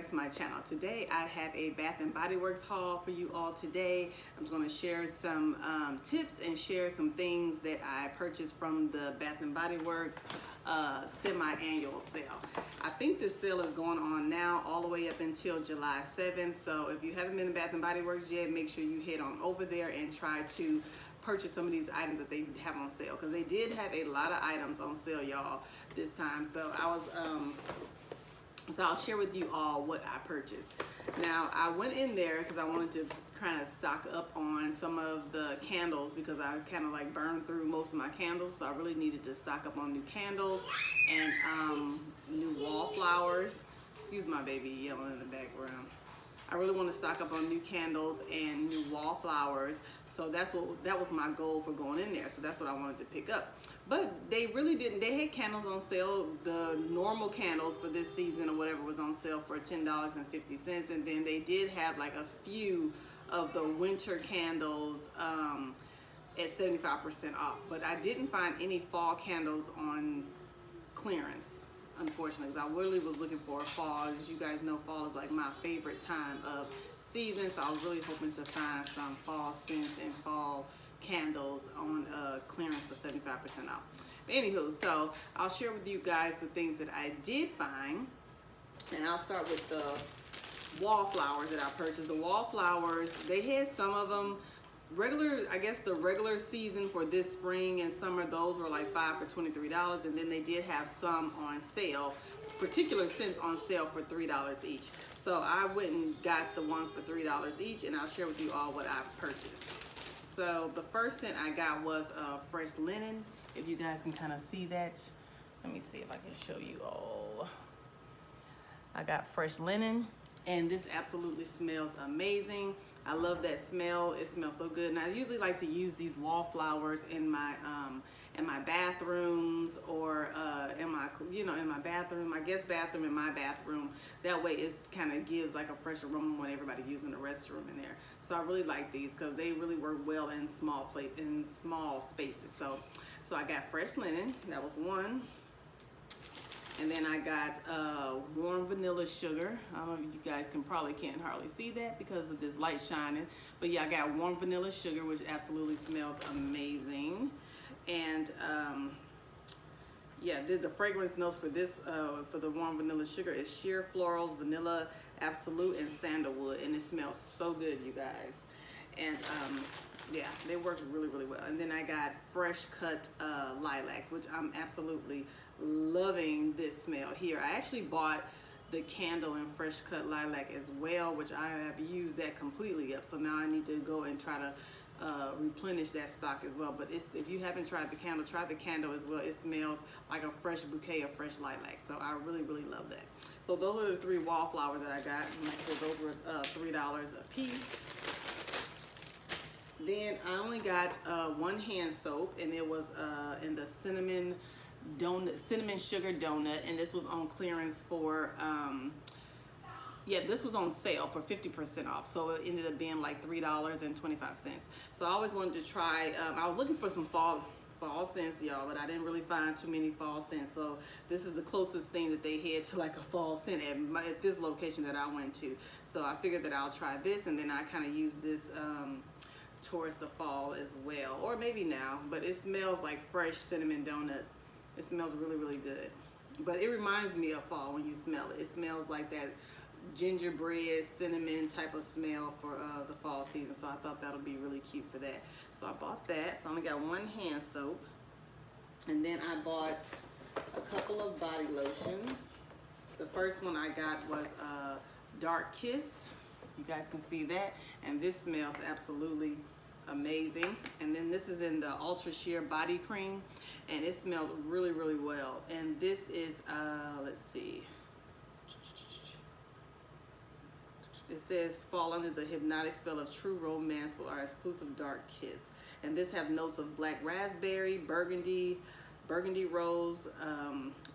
back to my channel. Today I have a Bath and Body Works haul for you all today. I'm just going to share some tips and share some things that I purchased from the Bath and Body Works semi-annual sale. I think this sale is going on now all the way up until July 7th. So if you haven't been to Bath and Body Works yet, make sure you head on over there and try to purchase some of these items that they have on sale, because they did have a lot of items on sale, y'all, this time. So I'll share with you all what I purchased. Now, I went in there because I wanted to kind of stock up on some of the candles, because I kind of like burned through most of my candles, so I really needed to stock up on new candles and new wallflowers. Excuse my baby yelling in the background. I really want to stock up on new candles and new wallflowers. So that was my goal for going in there. So that's what I wanted to pick up. But they really didn't. They had candles on sale. The normal candles for this season or whatever was on sale for $10.50. And then they did have like a few of the winter candles at 75% off. But I didn't find any fall candles on clearance, unfortunately. I really was looking for a fall. As you guys know, fall is like my favorite time of season, so I was really hoping to find some fall scents and fall candles on clearance for 75% off. Anywho, so I'll share with you guys the things that I did find, and I'll start with the wallflowers that I purchased. The wallflowers, they had some of them regular, I guess the regular season for this spring and summer, those were like $5 for $23, and then they did have some on sale, particular scents on sale for $3 each. So I went and got the ones for $3 each, and I'll share with you all what I purchased. So the first scent I got was fresh linen. If you guys can kind of see that, let me see if I can show you all. I got fresh linen, and this absolutely smells amazing. I love that smell. It smells so good. And I usually like to use these wallflowers in my bathrooms, or in my bathroom, my guest bathroom, in my bathroom. That way it kind of gives like a fresh aroma when everybody's using the restroom in there. So I really like these because they really work well in small spaces. So I got fresh linen. That was one. And then I got warm vanilla sugar. I don't know if you guys can't hardly see that because of this light shining. But yeah, I got warm vanilla sugar, which absolutely smells amazing. And yeah, the fragrance notes for this, for the warm vanilla sugar, is sheer florals, vanilla, absolute, and sandalwood. And it smells so good, you guys. And yeah, they work really, really well. And then I got fresh cut lilacs, which I'm absolutely loving this smell here. I actually bought the candle in fresh cut lilac as well, which I have used that completely up. So now I need to go and try to replenish that stock as well. But if you haven't tried the candle, try the candle as well. It smells like a fresh bouquet of fresh lilac. So I really, really love that. So those are the three wallflowers that I got. And like I said, those were $3 a piece. Then I only got one hand soap, and it was in the cinnamon sugar donut, and this was on clearance for yeah, this was on sale for 50% off, so it ended up being like $3.25. So I always wanted to try, I was looking for some fall scents, y'all, but I didn't really find too many fall scents. So this is the closest thing that they had to like a fall scent at this location that I went to. So I figured that I'll try this, and then I kind of use this towards the fall as well, or maybe now. But it smells like fresh cinnamon donuts. It smells really, really good. But it reminds me of fall when you smell it. It smells like that gingerbread, cinnamon type of smell for the fall season. So I thought that'll be really cute for that. So I bought that. So I only got one hand soap. And then I bought a couple of body lotions. The first one I got was Dark Kiss. You guys can see that. And this smells absolutely amazing. And then this is in the Ultra Sheer Body Cream, and it smells really, really well. And this is let's see, it says fall under the hypnotic spell of true romance with our exclusive Dark Kiss. And this have notes of black raspberry, burgundy rose,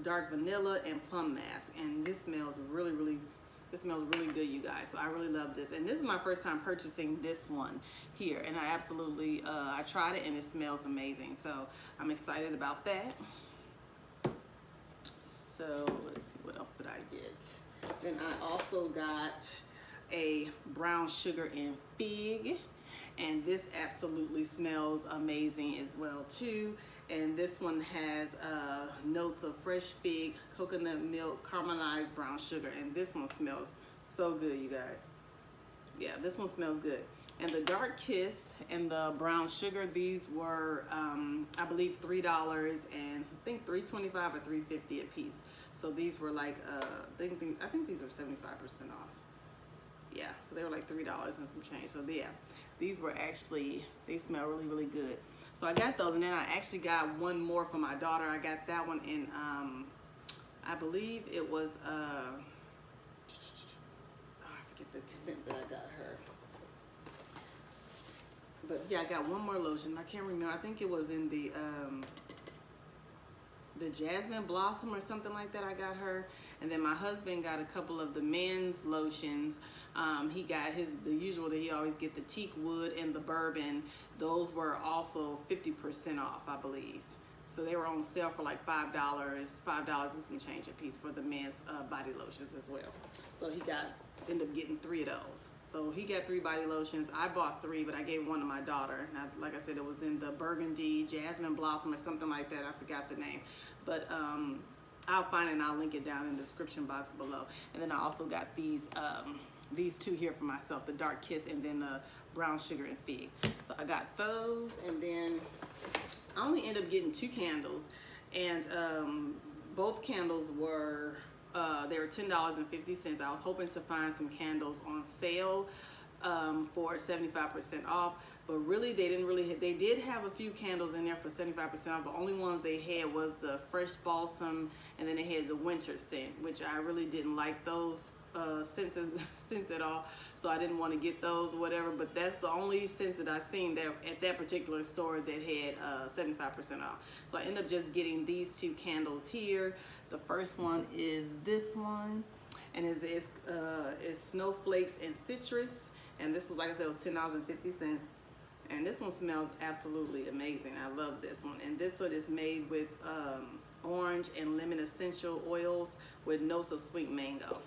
dark vanilla, and plum mask. And this smells really, really, it smells really good, you guys. So I really love this. And this is my first time purchasing this one here. And I absolutely, I tried it, and it smells amazing. So I'm excited about that. So let's see, what else did I get? Then I also got a brown sugar and fig, and this absolutely smells amazing as well too. And this one has notes of fresh fig, coconut milk, caramelized brown sugar, and this one smells so good, you guys. Yeah, this one smells good. And the Dark Kiss and the brown sugar, these were I believe $3, and I think $3.25 or $3.50 a piece. So these were like I think these are 75% off. Yeah, they were like $3 and some change. So yeah, these were actually, they smell really, really good. So I got those, and then I actually got one more for my daughter. I got that one in I believe it was I forget the scent that I got her. But yeah, I got one more lotion. I can't remember. I think it was in the Jasmine Blossom or something like that I got her. And then my husband got a couple of the men's lotions. He got the usual that he always get, the Teakwood and the Bourbon. Those were also 50% off, I believe. So they were on sale for like $5 and some change a piece for the men's body lotions as well. So he ended up getting 3 of those. So he got 3 body lotions. I bought 3, but I gave one to my daughter. Now, like I said, it was in the Burgundy, Jasmine Blossom, or something like that. I forgot the name. But I'll find it and I'll link it down in the description box below. And then I also got these 2 here for myself, the Dark Kiss and then the brown sugar and fig. So I got those, and then I only ended up getting 2 candles, and both candles were they were $10.50. I was hoping to find some candles on sale for 75% off, but really they did have a few candles in there for 75% off. The only ones they had was the Fresh Balsam, and then they had the winter scent, which I really didn't like those scents at all, so I didn't want to get those or whatever. But that's the only scents that I've seen that at that particular store that had 75% off. So I ended up just getting these 2 candles here. The first one is this one, and it's snowflakes and citrus, and this was, like I said, it was $10.50. And this one smells absolutely amazing. I love this one. And this one is made with orange and lemon essential oils with notes of sweet mango.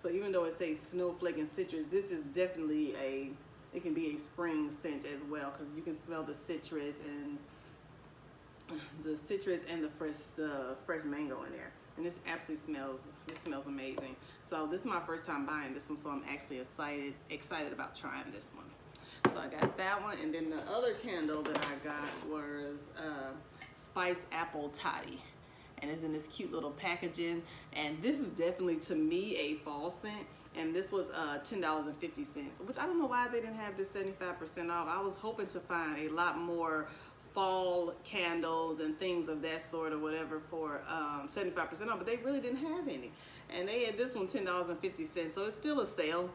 So even though it says snowflake and citrus, this is definitely it can be a spring scent as well, because you can smell the citrus and the fresh mango in there. And this absolutely smells amazing. So this is my first time buying this one, so I'm actually excited about trying this one. So I got that one, and then the other candle that I got was Spice Apple Toddy. And it's in this cute little packaging, and this is definitely, to me, a fall scent. And this was $10.50, which I don't know why they didn't have this 75% off. I was hoping to find a lot more fall candles and things of that sort or whatever for 75% off, but they really didn't have any. And they had this one $10.50, so it's still a sale.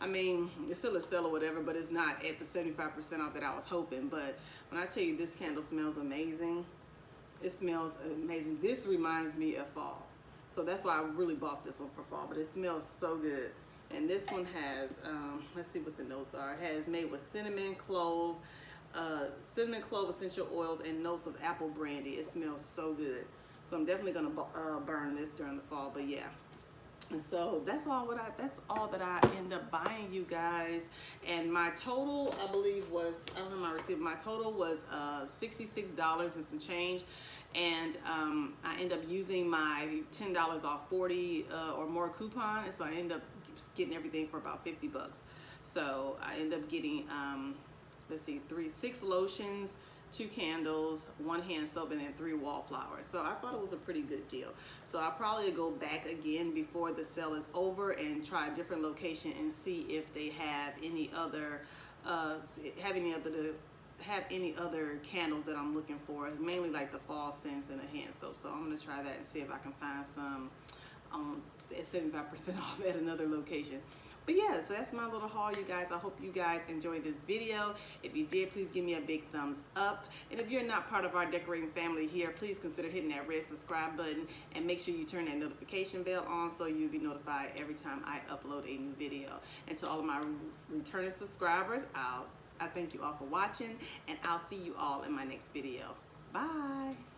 I mean, it's still a sale or whatever, but it's not at the 75% off that I was hoping. But when I tell you this candle smells amazing, it smells amazing. This reminds me of fall. So that's why I really bought this one for fall, but it smells so good. And this one has, let's see what the notes are. It has made with cinnamon clove essential oils and notes of apple brandy. It smells so good. So I'm definitely gonna burn this during the fall, but yeah. And so that's all that I end up buying, you guys. And my total, I believe, was, I don't know my receipt, my total was $66 and some change. And I end up using my $10 off 40 or more coupon, and so I end up getting everything for about 50 bucks. So I end up getting let's see, 6 lotions, 2 candles, 1 hand soap, and then 3 wallflowers. So I thought it was a pretty good deal. So I'll probably go back again before the sale is over and try a different location and see if they have any other candles that I'm looking for. It's mainly like the fall scents and a hand soap. So I'm gonna try that and see if I can find some at 75% off at another location. But yeah, so that's my little haul, you guys. I hope you guys enjoyed this video. If you did, please give me a big thumbs up. And if you're not part of our decorating family here, please consider hitting that red subscribe button and make sure you turn that notification bell on so you'll be notified every time I upload a new video. And to all of my returning subscribers, I thank you all for watching, and I'll see you all in my next video. Bye.